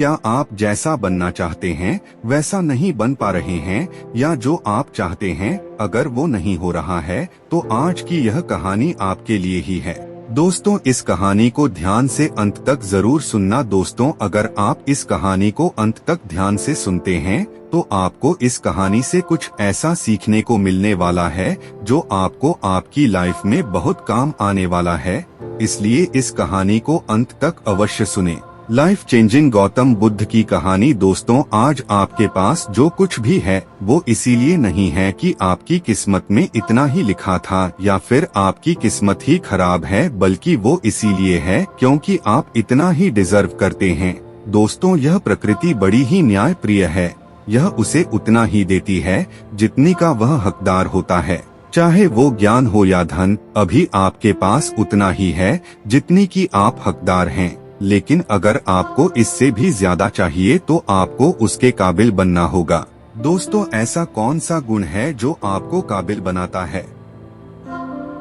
क्या आप जैसा बनना चाहते हैं वैसा नहीं बन पा रहे हैं, या जो आप चाहते हैं अगर वो नहीं हो रहा है, तो आज की यह कहानी आपके लिए ही है। दोस्तों, इस कहानी को ध्यान से अंत तक जरूर सुनना। दोस्तों, अगर आप इस कहानी को अंत तक ध्यान से सुनते हैं तो आपको इस कहानी से कुछ ऐसा सीखने को मिलने वाला है जो आपको आपकी लाइफ में बहुत काम आने वाला है। इसलिए इस कहानी को अंत तक अवश्य सुने। लाइफ चेंजिंग गौतम बुद्ध की कहानी। दोस्तों, आज आपके पास जो कुछ भी है वो इसीलिए नहीं है कि आपकी किस्मत में इतना ही लिखा था या फिर आपकी किस्मत ही खराब है, बल्कि वो इसीलिए है क्योंकि आप इतना ही डिजर्व करते हैं। दोस्तों, यह प्रकृति बड़ी ही न्यायप्रिय है। यह उसे उतना ही देती है जितनी का वह हकदार होता है। चाहे वो ज्ञान हो या धन, अभी आपके पास उतना ही है जितनी की आप हकदार हैं। लेकिन अगर आपको इससे भी ज्यादा चाहिए तो आपको उसके काबिल बनना होगा। दोस्तों, ऐसा कौन सा गुण है जो आपको काबिल बनाता है?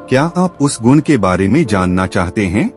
क्या आप उस गुण के बारे में जानना चाहते हैं?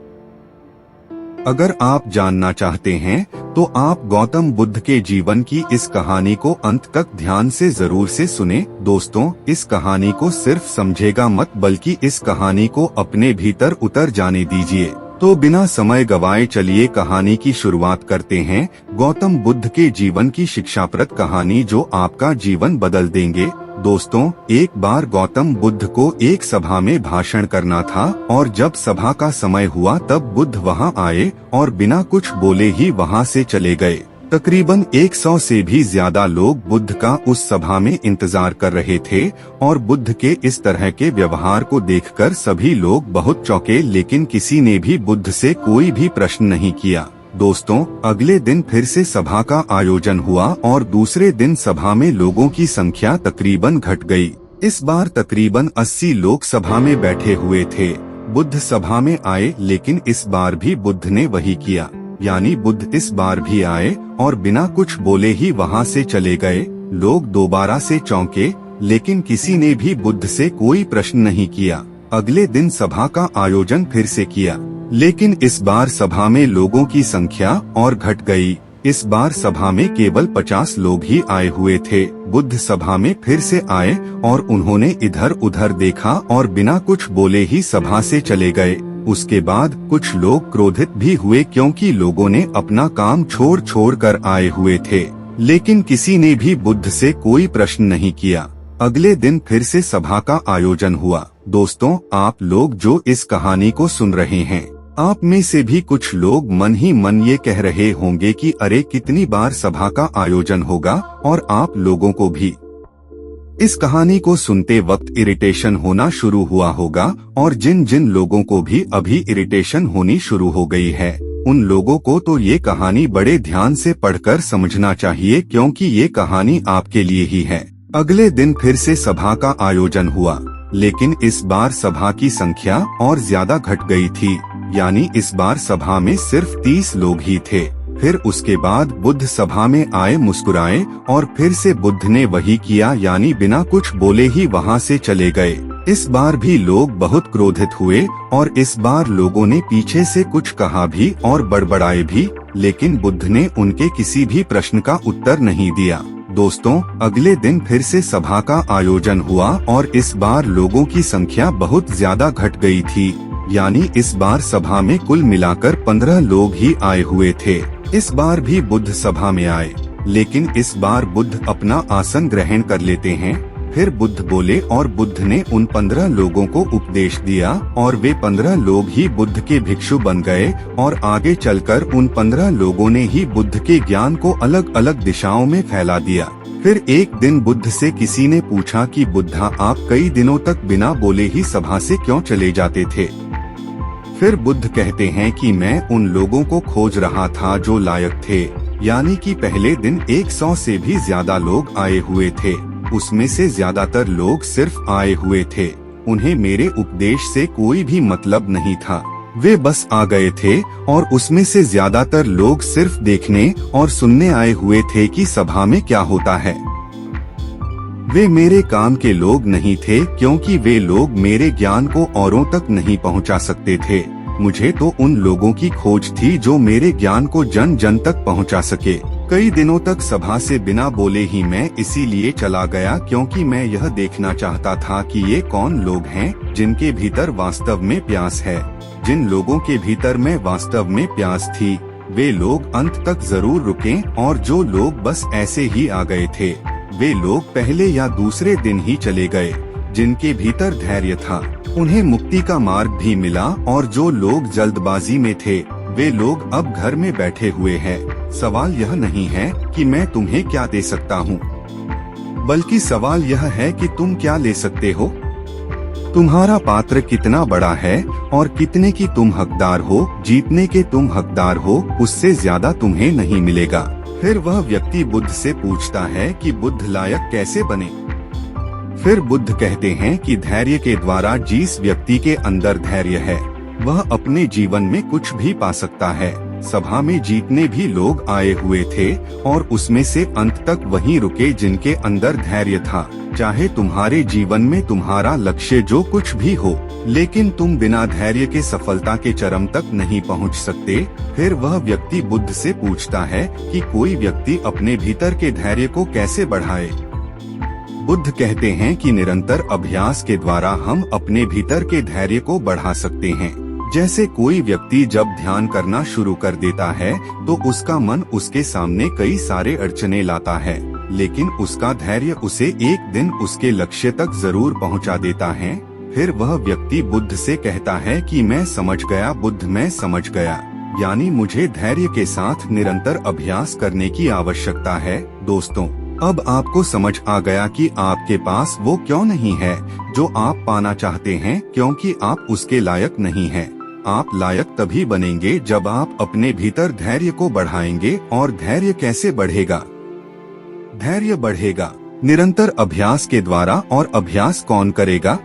अगर आप जानना चाहते हैं तो आप गौतम बुद्ध के जीवन की इस कहानी को अंत तक ध्यान से जरूर से सुने। दोस्तों, इस कहानी को सिर्फ समझेगा मत, बल्कि इस कहानी को अपने भीतर उतर जाने दीजिए। तो बिना समय गवाए चलिए कहानी की शुरुआत करते हैं। गौतम बुद्ध के जीवन की शिक्षाप्रद कहानी जो आपका जीवन बदल देंगे। दोस्तों, एक बार गौतम बुद्ध को एक सभा में भाषण करना था और जब सभा का समय हुआ तब बुद्ध वहां आए और बिना कुछ बोले ही वहां से चले गए। तकरीबन 100 से भी ज्यादा लोग बुद्ध का उस सभा में इंतजार कर रहे थे और बुद्ध के इस तरह के व्यवहार को देखकर सभी लोग बहुत चौंके, लेकिन किसी ने भी बुद्ध से कोई भी प्रश्न नहीं किया। दोस्तों, अगले दिन फिर से सभा का आयोजन हुआ और दूसरे दिन सभा में लोगों की संख्या तकरीबन घट गई। इस बार तकरीबन 80 लोग सभा में बैठे हुए थे। बुद्ध सभा में आए, लेकिन इस बार भी बुद्ध ने वही किया, यानी बुद्ध इस बार भी आए और बिना कुछ बोले ही वहां से चले गए। लोग दोबारा से चौंके, लेकिन किसी ने भी बुद्ध से कोई प्रश्न नहीं किया। अगले दिन सभा का आयोजन फिर से किया, लेकिन इस बार सभा में लोगों की संख्या और घट गई। इस बार सभा में केवल 50 लोग ही आए हुए थे। बुद्ध सभा में फिर से आए और उन्होंने इधर उधर देखा और बिना कुछ बोले ही सभा से चले गए। उसके बाद कुछ लोग क्रोधित भी हुए क्योंकि लोगों ने अपना काम छोड़ कर आए हुए थे, लेकिन किसी ने भी बुद्ध से कोई प्रश्न नहीं किया। अगले दिन फिर से सभा का आयोजन हुआ। दोस्तों, आप लोग जो इस कहानी को सुन रहे हैं, आप में से भी कुछ लोग मन ही मन ये कह रहे होंगे कि अरे कितनी बार सभा का आयोजन होगा, और आप लोगों को भी इस कहानी को सुनते वक्त इरिटेशन होना शुरू हुआ होगा। और जिन जिन लोगों को भी अभी इरिटेशन होनी शुरू हो गई है, उन लोगों को तो ये कहानी बड़े ध्यान से पढ़कर समझना चाहिए, क्योंकि ये कहानी आपके लिए ही है। अगले दिन फिर से सभा का आयोजन हुआ, लेकिन इस बार सभा की संख्या और ज्यादा घट गई थी, यानी इस बार सभा में सिर्फ 30 लोग ही थे। फिर उसके बाद बुद्ध सभा में आए, मुस्कुराए और फिर से बुद्ध ने वही किया, यानी बिना कुछ बोले ही वहां से चले गए। इस बार भी लोग बहुत क्रोधित हुए और इस बार लोगों ने पीछे से कुछ कहा भी और बड़बड़ाए भी, लेकिन बुद्ध ने उनके किसी भी प्रश्न का उत्तर नहीं दिया। दोस्तों, अगले दिन फिर से सभा का आयोजन हुआ और इस बार लोगों की संख्या बहुत ज्यादा घट गई थी, यानी इस बार सभा में कुल मिलाकर 15 लोग ही आए हुए थे। इस बार भी बुद्ध सभा में आए, लेकिन इस बार बुद्ध अपना आसन ग्रहण कर लेते हैं। फिर बुद्ध बोले और बुद्ध ने उन 15 लोगों को उपदेश दिया और वे 15 लोग ही बुद्ध के भिक्षु बन गए और आगे चलकर उन 15 लोगों ने ही बुद्ध के ज्ञान को अलग अलग दिशाओं में फैला दिया। फिर एक दिन बुद्ध से किसी ने पूछा कि बुद्धा, आप कई दिनों तक बिना बोले ही सभा से क्यों चले जाते थे? फिर बुद्ध कहते हैं कि मैं उन लोगों को खोज रहा था जो लायक थे, यानी कि पहले दिन 100 से भी ज्यादा लोग आए हुए थे। उसमें से ज्यादातर लोग सिर्फ आए हुए थे, उन्हें मेरे उपदेश से कोई भी मतलब नहीं था। वे बस आ गए थे और उसमें से ज्यादातर लोग सिर्फ देखने और सुनने आए हुए थे कि सभा में क्या होता है। वे मेरे काम के लोग नहीं थे, क्योंकि वे लोग मेरे ज्ञान को औरों तक नहीं पहुंचा सकते थे। मुझे तो उन लोगों की खोज थी जो मेरे ज्ञान को जन जन तक पहुंचा सके। कई दिनों तक सभा से बिना बोले ही मैं इसीलिए चला गया क्योंकि मैं यह देखना चाहता था कि ये कौन लोग हैं जिनके भीतर वास्तव में प्यास है। जिन लोगों के भीतर में वास्तव में प्यास थी वे लोग अंत तक जरूर रुके, और जो लोग बस ऐसे ही आ गए थे वे लोग पहले या दूसरे दिन ही चले गए। जिनके भीतर धैर्य था उन्हें मुक्ति का मार्ग भी मिला, और जो लोग जल्दबाजी में थे वे लोग अब घर में बैठे हुए हैं। सवाल यह नहीं है कि मैं तुम्हें क्या दे सकता हूँ, बल्कि सवाल यह है कि तुम क्या ले सकते हो। तुम्हारा पात्र कितना बड़ा है और कितने की तुम हकदार हो। जीतने के तुम हकदार हो, उससे ज्यादा तुम्हें नहीं मिलेगा। फिर वह व्यक्ति बुद्ध से पूछता है कि बुद्ध लायक कैसे बने। फिर बुद्ध कहते हैं कि धैर्य के द्वारा जिस व्यक्ति के अंदर धैर्य है वह अपने जीवन में कुछ भी पा सकता है। सभा में जितने भी लोग आए हुए थे और उसमें से अंत तक वहीं रुके जिनके अंदर धैर्य था। चाहे तुम्हारे जीवन में तुम्हारा लक्ष्य जो कुछ भी हो, लेकिन तुम बिना धैर्य के सफलता के चरम तक नहीं पहुंच सकते। फिर वह व्यक्ति बुद्ध से पूछता है कि कोई व्यक्ति अपने भीतर के धैर्य को कैसे बढ़ाए। बुद्ध कहते हैं कि निरंतर अभ्यास के द्वारा हम अपने भीतर के धैर्य को बढ़ा सकते हैं। जैसे कोई व्यक्ति जब ध्यान करना शुरू कर देता है तो उसका मन उसके सामने कई सारे अड़चने लाता है, लेकिन उसका धैर्य उसे एक दिन उसके लक्ष्य तक जरूर पहुंचा देता है। फिर वह व्यक्ति बुद्ध से कहता है कि मैं समझ गया बुद्ध, मैं समझ गया, यानी मुझे धैर्य के साथ निरंतर अभ्यास करने की आवश्यकता है। दोस्तों, अब आपको समझ आ गया कि आपके पास वो क्यों नहीं है जो आप पाना चाहते हैं, क्योंकि आप उसके लायक नहीं हैं। आप लायक तभी बनेंगे जब आप अपने भीतर धैर्य को बढ़ाएंगे। और धैर्य कैसे बढ़ेगा? धैर्य बढ़ेगा निरंतर अभ्यास के द्वारा। और अभ्यास कौन करेगा?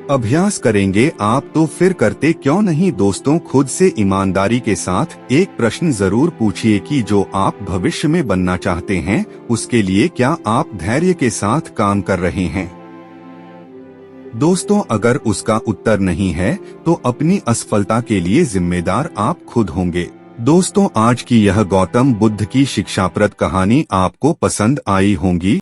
अभ्यास करेंगे आप, तो फिर करते क्यों नहीं? दोस्तों, खुद से ईमानदारी के साथ एक प्रश्न जरूर पूछिए कि जो आप भविष्य में बनना चाहते हैं उसके लिए क्या आप धैर्य के साथ काम कर रहे हैं। दोस्तों, अगर उसका उत्तर नहीं है तो अपनी असफलता के लिए जिम्मेदार आप खुद होंगे। दोस्तों, आज की यह गौतम बुद्ध की शिक्षाप्रद कहानी आपको पसंद आई होंगी।